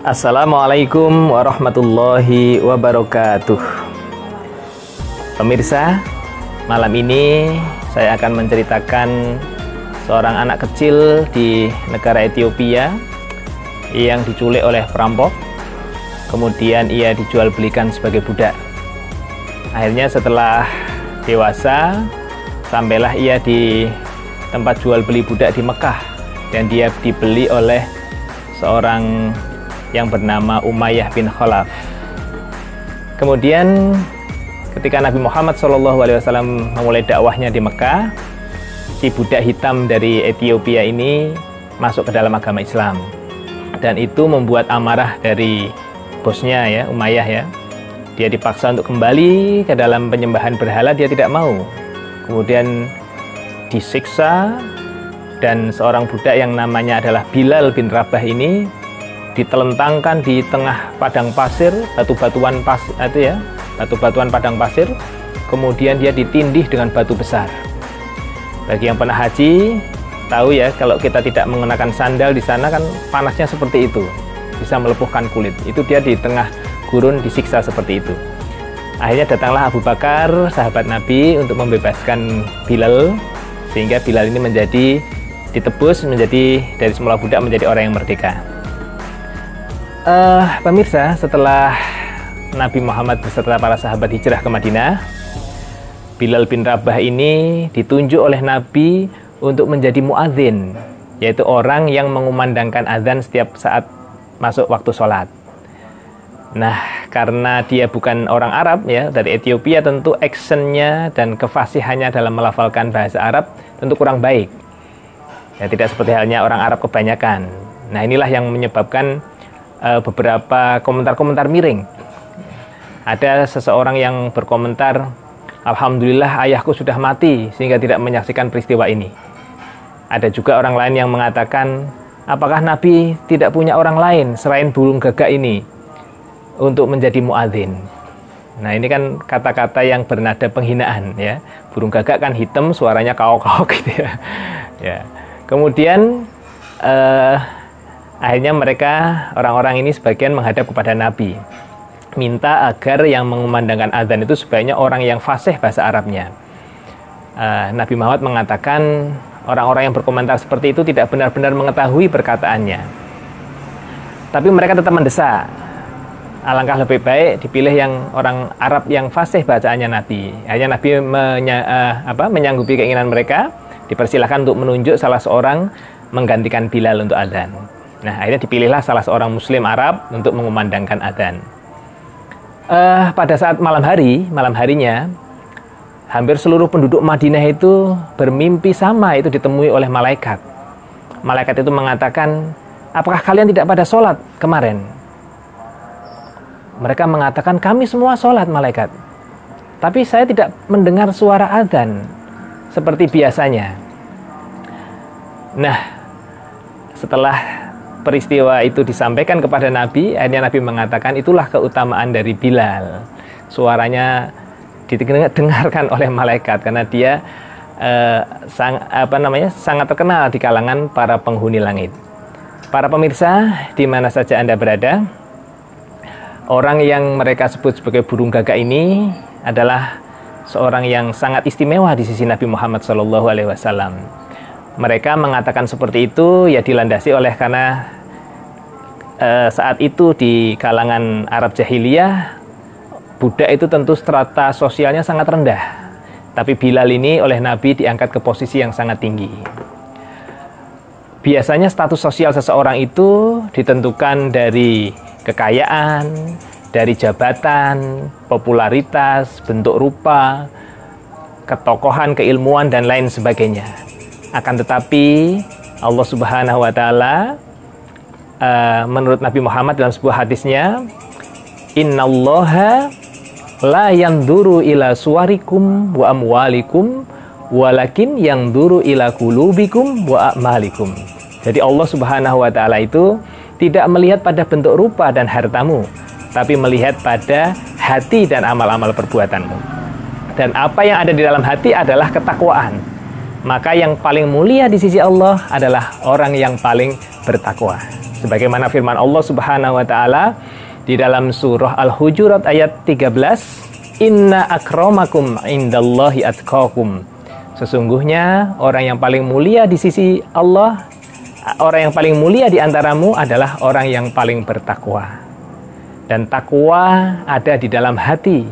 Assalamualaikum warahmatullahi wabarakatuh. Pemirsa, malam ini saya akan menceritakan seorang anak kecil di negara Ethiopia yang diculik oleh perampok. Kemudian ia dijual belikan sebagai budak. Akhirnya setelah dewasa, sampailah ia di tempat jual beli budak di Mekah, dan dia dibeli oleh seorang yang bernama Umayyah bin Khalaf. Kemudian ketika Nabi Muhammad SAW memulai dakwahnya di Mekah, si budak hitam dari Ethiopia ini masuk ke dalam agama Islam, dan itu membuat amarah dari bosnya ya, Umayyah ya. Dia dipaksa untuk kembali ke dalam penyembahan berhala, dia tidak mau. Kemudian disiksa, dan seorang budak yang namanya adalah Bilal bin Rabah ini ditelentangkan di tengah padang pasir, batu-batuan padang pasir. Kemudian dia ditindih dengan batu besar. Bagi yang pernah haji tahu ya, kalau kita tidak mengenakan sandal di sana kan panasnya seperti itu, bisa melepuhkan kulit. Itu dia di tengah gurun disiksa seperti itu. Akhirnya datanglah Abu Bakar, sahabat Nabi, untuk membebaskan Bilal, sehingga Bilal ini ditebus menjadi dari semula budak menjadi orang yang merdeka. Pemirsa, setelah Nabi Muhammad beserta para sahabat hijrah ke Madinah, Bilal bin Rabah ini ditunjuk oleh Nabi untuk menjadi muadzin, yaitu orang yang mengumandangkan azan setiap saat masuk waktu sholat. Nah, karena dia bukan orang Arab ya, dari Ethiopia, tentu actionnya dan kefasihannya dalam melafalkan bahasa Arab tentu kurang baik. Ya, tidak seperti halnya orang Arab kebanyakan. Nah, inilah yang menyebabkan beberapa komentar-komentar miring. Ada seseorang yang berkomentar, "Alhamdulillah ayahku sudah mati sehingga tidak menyaksikan peristiwa ini." Ada juga orang lain yang mengatakan, apakah Nabi tidak punya orang lain selain burung gagak ini untuk menjadi muadzin? Nah, ini kan kata-kata yang bernada penghinaan ya. Burung gagak kan hitam, suaranya kaok-kaok gitu ya. Ya. Kemudian akhirnya mereka, orang-orang ini sebagian menghadap kepada Nabi, minta agar yang mengumandangkan azan itu sebaiknya orang yang fasih bahasa Arabnya. Nabi Muhammad mengatakan orang-orang yang berkomentar seperti itu tidak benar-benar mengetahui perkataannya. Tapi mereka tetap mendesak, alangkah lebih baik dipilih yang orang Arab yang fasih bacaannya Nabi. Akhirnya Nabi menyanggupi keinginan mereka, dipersilahkan untuk menunjuk salah seorang menggantikan Bilal untuk azan. Nah, akhirnya dipilihlah salah seorang Muslim Arab untuk mengumandangkan azan. Pada saat malam harinya, hampir seluruh penduduk Madinah itu bermimpi sama, itu ditemui oleh malaikat. Malaikat itu mengatakan, apakah kalian tidak pada sholat kemarin? Mereka mengatakan, kami semua sholat malaikat, tapi saya tidak mendengar suara azan seperti biasanya. Nah, setelah peristiwa itu disampaikan kepada Nabi, akhirnya Nabi mengatakan, itulah keutamaan dari Bilal. Suaranya didengarkan oleh malaikat karena dia sangat terkenal di kalangan para penghuni langit. Para pemirsa, di mana saja Anda berada, orang yang mereka sebut sebagai burung gagak ini adalah seorang yang sangat istimewa di sisi Nabi Muhammad SAW. Mereka mengatakan seperti itu ya dilandasi oleh karena saat itu di kalangan Arab jahiliyah, budak itu tentu strata sosialnya sangat rendah. Tapi Bilal ini oleh Nabi diangkat ke posisi yang sangat tinggi. Biasanya status sosial seseorang itu ditentukan dari kekayaan, dari jabatan, popularitas, bentuk rupa, ketokohan, keilmuan, dan lain sebagainya. Akan tetapi Allah Subhanahu wa Ta'ala menurut Nabi Muhammad dalam sebuah hadisnya, innallaha la yanzuru ila suwarikum wa amwalikum walakin yanzuru ila qulubikum wa a'malikum. Jadi Allah Subhanahu wa Ta'ala itu tidak melihat pada bentuk rupa dan hartamu, tapi melihat pada hati dan amal-amal perbuatanmu. Dan apa yang ada di dalam hati adalah ketakwaan. Maka yang paling mulia di sisi Allah adalah orang yang paling bertakwa. Sebagaimana firman Allah Subhanahu wa taala di dalam surah Al-Hujurat ayat 13, "Inna akramakum indallahi atqakum." Sesungguhnya orang yang paling mulia di sisi Allah, orang yang paling mulia di antaramu adalah orang yang paling bertakwa. Dan takwa ada di dalam hati.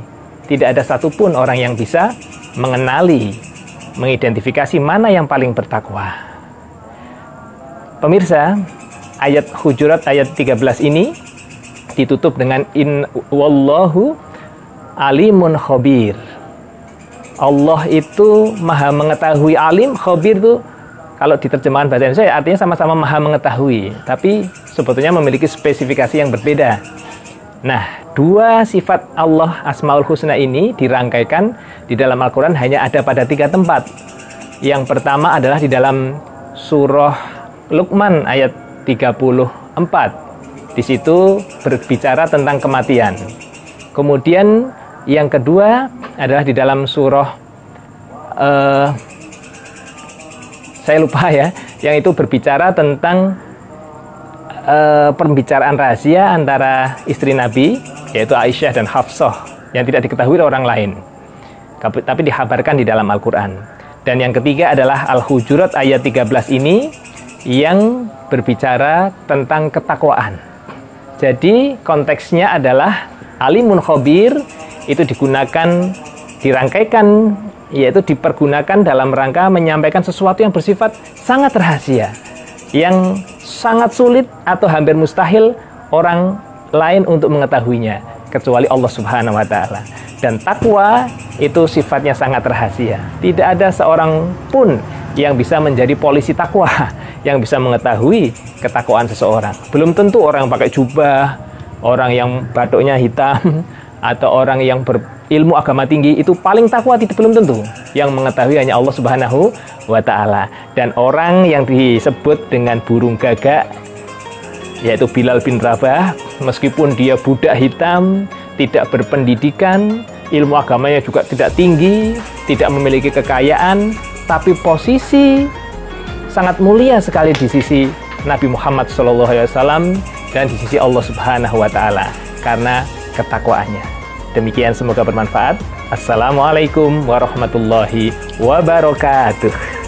Tidak ada satupun orang yang bisa mengenali, mengidentifikasi mana yang paling bertakwa. Pemirsa, ayat Hujurat ayat 13 ini ditutup dengan in wallahu alimun khabir. Allah itu maha mengetahui. Alim, khabir itu kalau diterjemahkan bahasa Indonesia artinya sama-sama maha mengetahui, tapi sebetulnya memiliki spesifikasi yang berbeda. Nah, dua sifat Allah Asmaul Husna ini dirangkaikan di dalam Al-Quran hanya ada pada 3 tempat. Yang pertama adalah di dalam surah Luqman ayat 34. Di situ berbicara tentang kematian. Kemudian yang kedua adalah di dalam surah saya lupa ya, yang itu berbicara tentang pembicaraan rahasia antara istri Nabi, yaitu Aisyah dan Hafsah, yang tidak diketahui oleh orang lain, tapi dikabarkan di dalam Al-Quran. Dan yang ketiga adalah Al-Hujurat ayat 13 ini, yang berbicara tentang ketakwaan. Jadi konteksnya adalah alimun khabir itu digunakan, dirangkaikan, yaitu dipergunakan dalam rangka menyampaikan sesuatu yang bersifat sangat rahasia, yang sangat sulit atau hampir mustahil orang lain untuk mengetahuinya kecuali Allah Subhanahu wa taala. Dan takwa itu sifatnya sangat rahasia. Tidak ada seorang pun yang bisa menjadi polisi takwa, yang bisa mengetahui ketakwaan seseorang. Belum tentu orang yang pakai jubah, orang yang batuknya hitam, atau orang yang berilmu agama tinggi itu paling takwa, belum tentu. Yang mengetahui hanya Allah Subhanahu wa ta'ala. Dan orang yang disebut dengan burung gagak, yaitu Bilal bin Rabah, meskipun dia budak hitam, tidak berpendidikan, ilmu agamanya juga tidak tinggi, tidak memiliki kekayaan, tapi posisi sangat mulia sekali di sisi Nabi Muhammad SAW dan di sisi Allah Subhanahu wa ta'ala karena ketakwaannya. Demikian, semoga bermanfaat. Assalamualaikum warahmatullahi wabarakatuh.